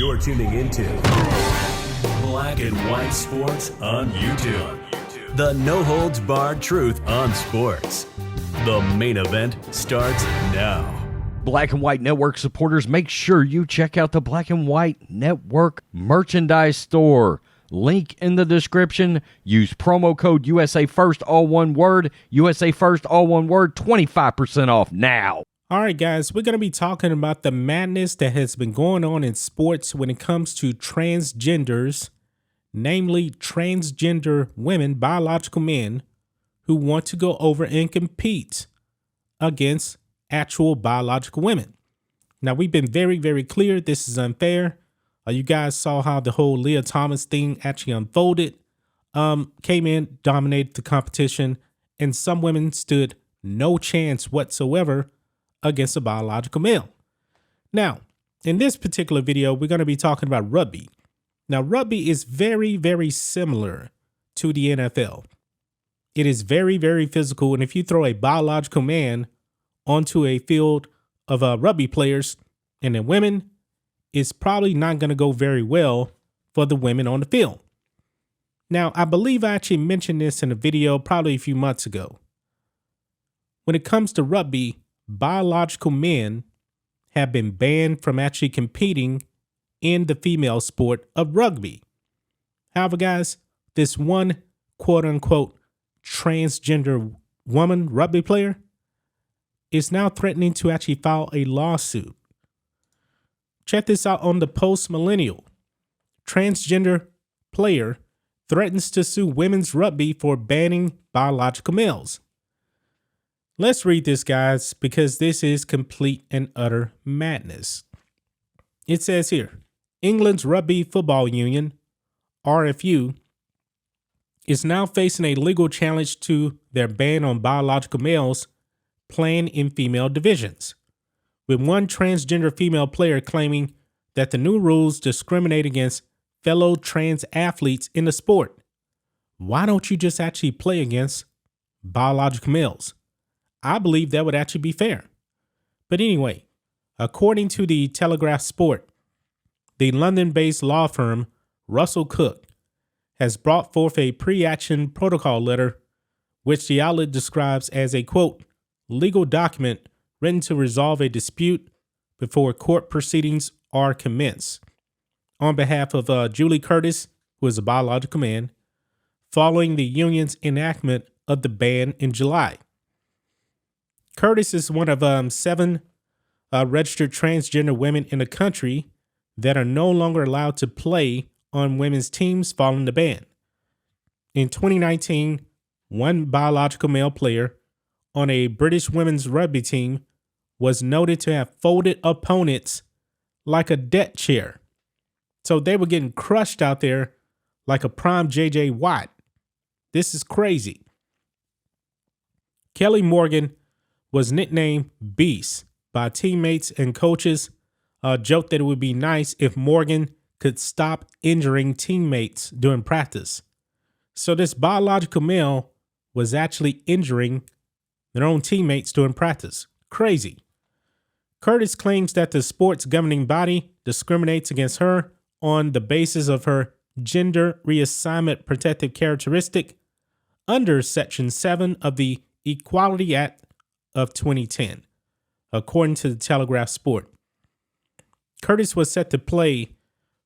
You're tuning into Black and White Sports on YouTube. The no-holds-barred truth on sports. The main event starts now. Black and White Network supporters, make sure you check out the Black and White Network merchandise store. Link in the description. Use promo code USA First, all one word. USA First, all one word. 25% off now. All right, guys, we're going to be talking about the madness that has been going on in sports when it comes to transgenders, namely transgender women, biological men, who want to go over and compete against actual biological women. Now, we've been very, very clear. This is unfair. You guys saw how the whole Leah Thomas thing actually unfolded, came in, dominated the competition, and some women stood no chance whatsoever against a biological male. Now, in this particular video, we're going to be talking about rugby. Now, rugby is very, very similar to the NFL. It is very, very physical. And if you throw a biological man onto a field of rugby players and then women, it's probably not going to go very well for the women on the field. Now, I believe I actually mentioned this in a video probably a few months ago. When it comes to rugby, biological men have been banned from actually competing in the female sport of rugby. However, guys, this one quote unquote transgender woman rugby player is now threatening to actually file a lawsuit. Check this out on the Post Millennial. Transgender player threatens to sue women's rugby for banning biological males. Let's read this, guys, because this is complete and utter madness. It says here, England's Rugby Football Union, RFU, is now facing a legal challenge to their ban on biological males playing in female divisions, with one transgender female player claiming that the new rules discriminate against fellow trans athletes in the sport. Why don't you just actually play against biological males? I believe that would actually be fair. But anyway, according to the Telegraph Sport, the London-based law firm Russell Cook has brought forth a pre-action protocol letter, which the outlet describes as a, quote, legal document written to resolve a dispute before court proceedings are commenced. On behalf of Julie Curtis, who is a biological man, following the union's enactment of the ban in July. Curtis is one of 7 registered transgender women in the country that are no longer allowed to play on women's teams following the ban. In 2019, one biological male player on a British women's rugby team was noted to have folded opponents like a deck chair. So they were getting crushed out there like a prime J.J. Watt. This is crazy. Kelly Morgan was nicknamed Beast by teammates and coaches. Joked that it would be nice if Morgan could stop injuring teammates during practice. So this biological male was actually injuring their own teammates during practice. Crazy. Curtis claims that the sport's governing body discriminates against her on the basis of her gender reassignment protective characteristic under Section 7 of the Equality Act of 2010, according to the Telegraph Sport. Curtis was set to play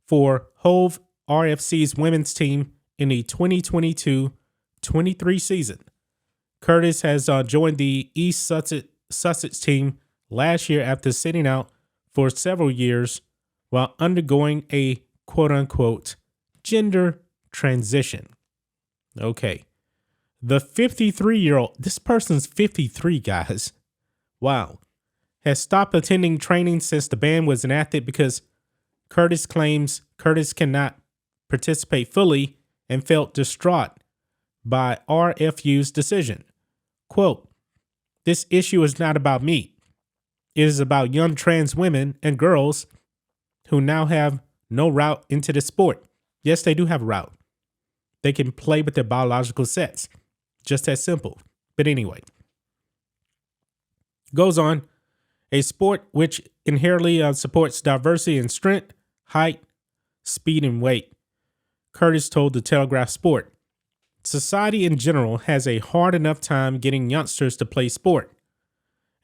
for Hove RFC's women's team in the 2022-23 season. Curtis has joined the East Sussex team last year after sitting out for several years while undergoing a quote-unquote gender transition. Okay. The 53-year-old, this person's 53, guys. Wow. Has stopped attending training since the ban was enacted because Curtis claims Curtis cannot participate fully and felt distraught by RFU's decision. Quote, this issue is not about me. It is about young trans women and girls who now have no route into the sport. Yes, they do have a route. They can play with their biological sex. Just that simple. But anyway, goes on. A sport which inherently supports diversity in strength, height, speed, and weight. Curtis told the Telegraph Sport, "Society in general has a hard enough time getting youngsters to play sport.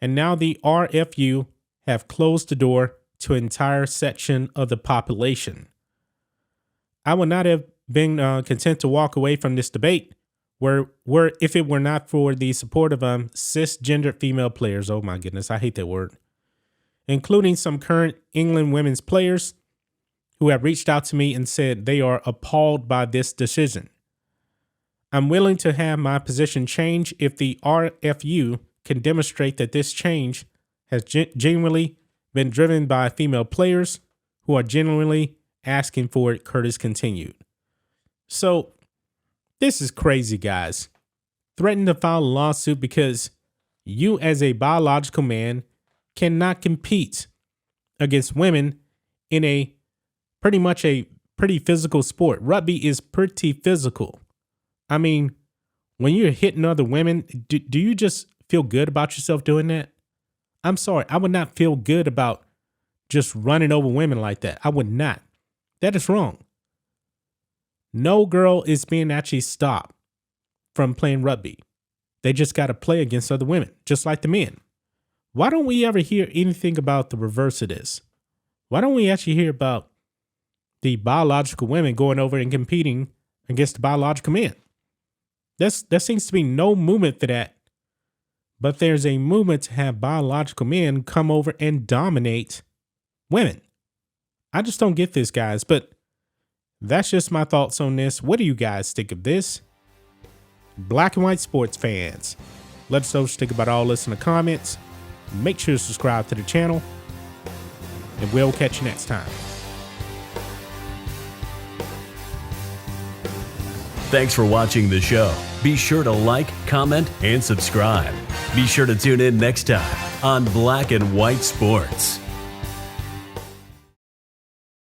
And now the RFU have closed the door to an entire section of the population. I would not have been content to walk away from this debate if it were not for the support of cisgender female players." Oh my goodness, I hate that word. "Including some current England women's players who have reached out to me and said they are appalled by this decision. I'm willing to have my position change if the RFU can demonstrate that this change has genuinely been driven by female players who are genuinely asking for it," Curtis continued. So this is crazy, guys. Threatening to file a lawsuit because you as a biological man cannot compete against women in a pretty physical sport. Rugby is pretty physical. I mean, when you're hitting other women, do you just feel good about yourself doing that? I'm sorry, I would not feel good about just running over women like that. I would not. That is wrong. No girl is being actually stopped from playing rugby. They just got to play against other women, just like the men. Why don't we ever hear anything about the reverse of this? Why don't we actually hear about the biological women going over and competing against the biological men? There seems to be no movement for that. But there's a movement to have biological men come over and dominate women. I just don't get this, guys. But that's just my thoughts on this. What do you guys think of this? Black and white sports fans, let us know what you think about all this in the comments. Make sure to subscribe to the channel. And we'll catch you next time. Thanks for watching the show. Be sure to like, comment, and subscribe. Be sure to tune in next time on Black and White Sports.